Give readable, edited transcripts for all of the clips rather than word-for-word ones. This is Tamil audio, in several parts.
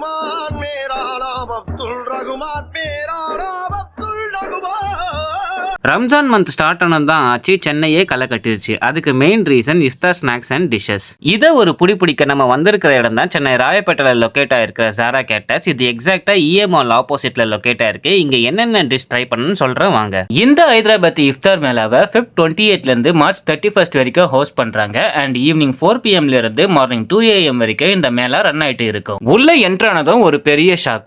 ரகுமான் மேரா நாம் அப்துல் ரகுமான் மேரா நாம் அப்துல் ரகுமான். ரம்ஜான் மந்த் ஸ்டார்ட் ஆனதான் ஆச்சு, சென்னையே களை கட்டிருச்சு. அதுக்கு main reason iftar snacks and dishes. இதை ஒரு பிடிக்க நம்ம வந்திருக்கிற இடம் தான் சென்னை ராயப்பேட்டையில லொக்கேட் ஆயிருக்கிற ஜாரா கேட்டர்ஸ். இது எக்ஸாக்டா இஎம்ஆல் ஆப்போசிட்ல லொக்கேட் ஆயிருக்கு. இங்க என்னென்ன டிஷ் ட்ரை பண்ணணும்னு சொல்றேன் வாங்க. இந்த ஹைதராபாத் இஃப்தார் மேலாவை Feb 28ல இருந்து March 31 வரைக்கும் ஹோஸ்ட் பண்றாங்க. அண்ட் ஈவினிங் 4 PM இருந்து மார்னிங் 2 AM வரைக்கும் இந்த மேலா ரன் ஆயிட்டு இருக்கும். உள்ள என்ட்ரானதும் ஒரு பெரிய ஷாக்.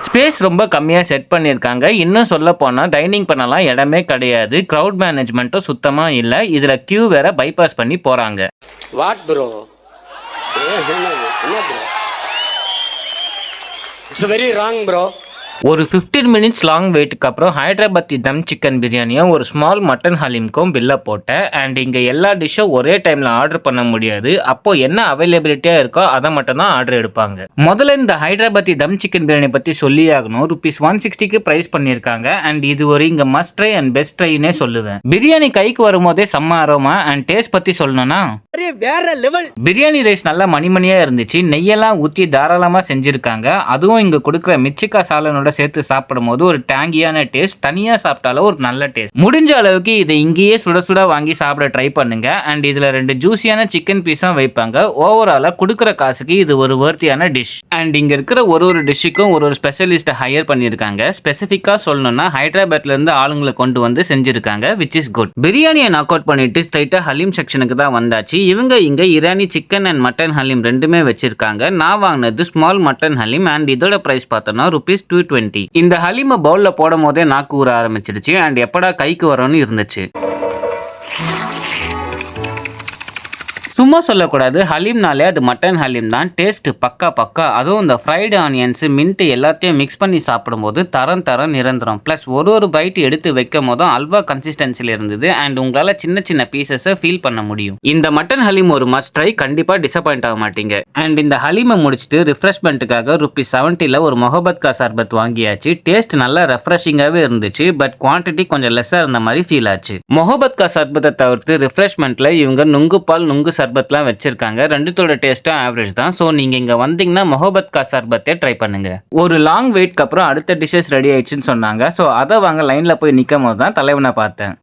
ஸ்பேஸ் ரொம்ப கம்மியாக செட் பண்ணியிருக்காங்க. இன்னும் சொல்ல போனால் டைனிங் பண்ணலாம் இடமே கிடையாது. க்ரௌட் மேனேஜ்மெண்ட்டும் சுத்தமாக இல்லை. இதில் கியூ வேற பைபாஸ் பண்ணி போகிறாங்க. What bro, it's very wrong bro. ஒரு 15 minutes லாங் வெயிட்டுக்கு அப்புறம் ஹைதராபாத்தி தம் சிக்கன் பிரியாணியும் ஒரு ஸ்மால் மட்டன் ஹலீம்க்கும் பில்லை போட்டேன். அண்ட் இங்கே எல்லா டிஷ்ஷும் ஒரே டைமில் ஆர்டர் பண்ண முடியாது. அப்போ என்ன அவைலபிலிட்டியாக இருக்கோ அதை மட்டும் தான் ஆர்டர் எடுப்பாங்க. முதல்ல இந்த ஹைதராபாத்தி தம் சிக்கன் பிரியாணி பற்றி சொல்லி ஆகணும். ₹160க்கு ப்ரைஸ் பண்ணியிருக்காங்க. அண்ட் இது ஒரு இங்கே மஸ்ட் ட்ரை அண்ட் பெஸ்ட் ட்ரைனே சொல்லுவேன். பிரியாணி கைக்கு வரும்போதே செம்ம அரோமா. அண்ட் டேஸ்ட் பற்றி சொல்லணும்னா வேற லெவல். பிரியாணி ரைஸ் நல்லா மணிமணியாக இருந்துச்சு. நெய்யெல்லாம் ஊற்றி தாராளமாக செஞ்சுருக்காங்க. அதுவும் இங்கே கொடுக்குற மிச்சிக்கா சாலனோட சேர்த்து சாப்பிடும் போது ஒரு டேங்கியான டேஸ்ட். தனியா சாப்பிட்டாலும் ஒரு நல்ல டேஸ்ட். முடிஞ்ச அளவுக்கு இதை இங்கேயே சுட சுட வாங்கி சாப்பிட ட்ரை பண்ணுங்க. அண்ட் இதுல 2 ஜூசியான சிக்கன் பீஸும் வைப்பாங்க. ஓவராலா கொடுக்குற காசுக்கு இது ஒரு வர்த்தியான டிஷ். அண்ட் இங்க இருக்கிற ஒரு டிஷ்ஷுக்கும் ஒரு ஸ்பெஷலிஸ்ட் ஹையர் பண்ணிருக்காங்க. ஸ்பெசிபிக்கா சொல்லணும்னா ஹைதராபாத்ல இருந்து ஆளுங்களை கொண்டு வந்து செஞ்சிருக்காங்க, விச் இஸ் குட். பிரியாணியை நாக் அவுட் பண்ணிட்டு ஸ்ட்ரைட்டா ஹலீம் செக்ஷனுக்கு தான் வந்தாச்சு. இவங்க இங்க Irani chicken and mutton Haleem ரெண்டுமே வச்சிருக்காங்க. நான் வாங்கினது ஸ்மால் மட்டன் ஹலீம். அண்ட் இதோட பிரைஸ் பார்த்தோம்னா ₹220. இந்த ஹலீமை பவுல்ல போடும் போதே நாக்கு ஊற ஆரம்பிச்சிருச்சு. அண்ட் எப்படா கைக்கு வரும்னு இருந்துச்சு. சும்மா சொல்லக்கூடாது, ஹலீம்னாலே அது மட்டன் ஹலீம் தான். டேஸ்ட் பக்கா. அதுவும் இந்த ஃப்ரைடு ஆனியன்ஸ் மின்ட் எல்லாத்தையும் மிக்ஸ் பண்ணி சாப்பிடும்போது தரம் நிரந்தரம். ப்ளஸ் ஒரு பைட் எடுத்து வைக்கும் போதும் அல்வா கன்சிஸ்டன்சியில் இருந்தது. அண்ட் உங்களால் சின்ன பீசஸை ஃபீல் பண்ண முடியும். இந்த மட்டன் ஹலீம் ஒரு மஸ்ட் ட்ரை, கண்டிப்பாக டிசப்பாயிண்ட் ஆக மாட்டீங்க. அண்ட் இந்த ஹலீமை முடிச்சுட்டு ரிஃப்ரெஷ்மெண்ட்டுக்காக ₹70 ஒரு மொஹபத் கா சர்பத் வாங்கியாச்சு. டேஸ்ட் நல்லா ரெஃப்ரெஷிங்காகவே இருந்துச்சு. பட் குவான்டிட்டி கொஞ்சம் லெஸ்ஸாக இருந்த மாதிரி ஃபீல் ஆச்சு. மொஹபத் கா சர்பத்தை தவிர்த்து ரிஃப்ரெஷ்மெண்ட்டில் இவங்க நுங்கு பால் நுங்கு சர்பத்லாம் வச்சிருக்காங்க. ரெண்டுத்தோட டேஸ்ட்டும் ஆவரேஜ் தான். ஸோ நீங்க இங்க வந்தீங்கன்னா மொஹபத் கா சர்பத்தே ட்ரை பண்ணுங்க. ஒரு லாங் வெயிட்க்கு அப்புறம் அடுத்த டிஷஸ் ரெடி ஆயிடுச்சுன்னு சொன்னாங்க. ஸோ அதை வாங்க லைன்ல போய் நிற்கும் போது தான் தலைவனை பார்த்தேன்.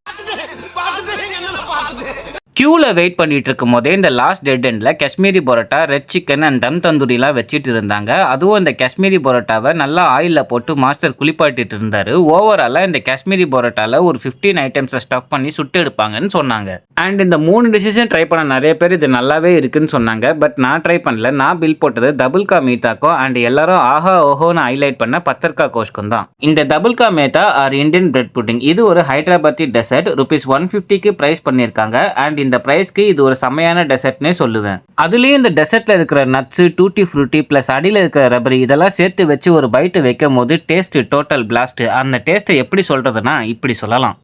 கியூல வெயிட் பண்ணிட்டு இருக்கும் போதே இந்த லாஸ்ட் டெட் எண்ட்ல Kashmiri parotta, red chicken and dum தந்தூரிலாம் வச்சிட்டு இருந்தாங்க. அதுவும் இந்த காஷ்மீரி பரோட்டாவை நல்லா ஆயில போட்டு மாஸ்டர் குளிப்பாட்டிட்டு இருந்தாரு. ஓவராலா இந்த காஷ்மீரி பரோட்டால ஒரு 15 ஐட்டம்ஸை ஸ்டஃப் பண்ணி சுட்டு எடுப்பாங்கன்னு சொன்னாங்க. அண்ட் இந்த 3 டிஷஸும் ட்ரை பண்ண நிறைய பேர் இது நல்லாவே இருக்குன்னு சொன்னாங்க. பட் நான் ட்ரை பண்ணல. நான் பில் போட்டது டபுள் கா மீத்தாக்கும் அண்ட் எல்லாரும் ஆஹா ஓஹோன்னு ஹைலைட் பண்ண பத்தர்கா கோஷ்க்கும் தான். இந்த double ka meetha are Indian bread pudding இது ஒரு ஹைதராபாத்தி டெசர்ட். ₹150க்கு பிரைஸ் பண்ணியிருக்காங்க. அண்ட் இந்த பிரைஸ்க்கு இது ஒரு செமையான டெசர்ட்னே சொல்லுவேன். அதுலயும் இந்த டெசர்ட்ல இருக்கிற நட்ஸ், டூட்டி ஃப்ரூட்டி பிளஸ் அடியில் இருக்கிற ரப்பரி இதெல்லாம் சேர்த்து வச்சு ஒரு பைட் வைக்கும் போது டேஸ்ட் டோட்டல் பிளாஸ்ட். அந்த டேஸ்ட்டை எப்படி சொல்றதுன்னா இப்படி சொல்லலாம்.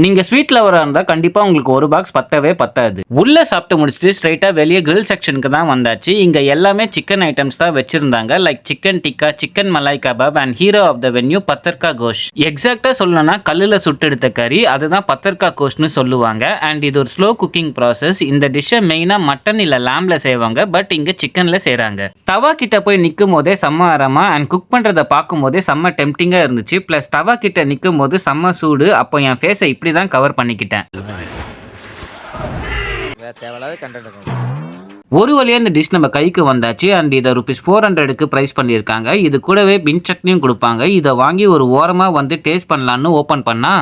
நீங்க ஸ்வீட் லவரா இருந்தா கண்டிப்பா உங்களுக்கு ஒரு பாக்ஸ் பத்தாது. உள்ள சாப்பிட்டு முடிச்சுட்டு ஸ்ட்ரைட்டா வெளியே கிரில் செக்ஷனுக்கு தான் வந்தாச்சு. இங்க எல்லாமே சிக்கன் ஐட்டம்ஸ் தான் வச்சிருந்தாங்க. Like chicken tikka, chicken malai kabab and hero of the venue patthar ka gosht. எக்ஸாக்டா சொல்லணும்னா கல்லுல சுட்டு எடுத்த கறி, அதுதான் பத்தர்கா கோஷ்னு சொல்லுவாங்க. அண்ட் இது ஒரு ஸ்லோ குக்கிங் ப்ராசஸ். இந்த டிஷ்ஷை மெயினா மட்டன் இல்ல லேம்ல செய்வாங்க. பட் இங்க சிக்கன்ல செய்றாங்க. தவா கிட்ட போய் நிற்கும் போதே செம்ம ஆரமா அண்ட் குக் பண்றதை பார்க்கும் போதே செம்ம டெம்டிங்கா இருந்துச்சு. பிளஸ் தவா கிட்ட நிற்கும் போது செம்ம சூடு. அப்போ என் ஃபேஸை இப்படிதான் கவர் பண்ணிக்கிட்டேன். ஒரு வழியா இந்த டிஷ் நம்ம கைக்கு வந்தாச்சு. அண்ட் இதை ₹400க்கு பிரைஸ் பண்ணியிருக்காங்க. இது கூடவே பின் சட்னியும் கொடுப்பாங்க. இதை வாங்கி ஒரு ஓரமா வந்து டேஸ்ட் பண்ணலான்னு ஓபன் பண்ணா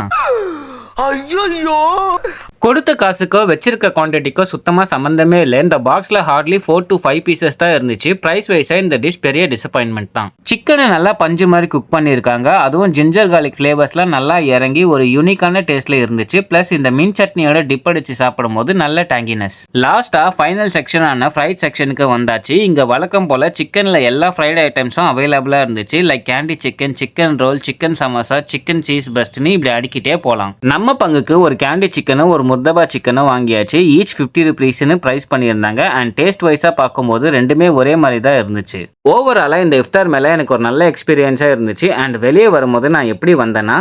கொடுத்த காசுக்கோ வச்சிருக்க குவான்டிட்டிக்கோ சுத்தமா சம்பந்தமே இல்லை. இந்த பாக்ஸ்ல ஹார்ட்லி 4 to 5 பீசஸ் தான் இருந்துச்சு. பிரைஸ் வைஸா இந்த டிஷ் பெரிய டிசப்பாயின்மெண்ட் தான். சிக்கனை நல்லா பஞ்சு மாதிரி குக் பண்ணியிருக்காங்க. அதுவும் ஜிஞ்சர் கார்லிக் ஃபிளேவர்ஸ்லாம் நல்லா இறங்கி ஒரு யூனிக்கான டேஸ்ட்ல இருந்துச்சு. பிளஸ் இந்த மீன் சட்னியோட டிப் அடிச்சு சாப்பிடும் போது நல்ல டேங்கினஸ். லாஸ்டா ஃபைனல் செக்ஷனான ஃப்ரைட் செக்ஷனுக்கு வந்தாச்சு. இங்க வழக்கம் போல சிக்கன்ல எல்லா ஃப்ரைட் ஐட்டம்ஸும் அவைலபிளா இருந்துச்சு. Like candy chicken, chicken roll, chicken samosa, chicken cheese பஸ்ட்னு இப்படி அடிக்கிட்டே போலாம். நம்ம பங்குக்கு ஒரு கேண்டி சிக்கனும் ஒரு முர்தபா சிக்கனும் வாங்கியாச்சு. ஈச் ₹50ன்னு பிரைஸ் பண்ணியிருந்தாங்க. அண்ட் டேஸ்ட் வைஸா பார்க்கும்போது ரெண்டுமே ஒரே மாதிரி தான் இருந்துச்சு. ஓவராலா இந்த இஃப்தார் மேல எனக்கு ஒரு நல்ல எக்ஸ்பீரியன்ஸா இருந்துச்சு. அண்ட் வெளியே வரும்போது நான் எப்படி வந்தேன்னா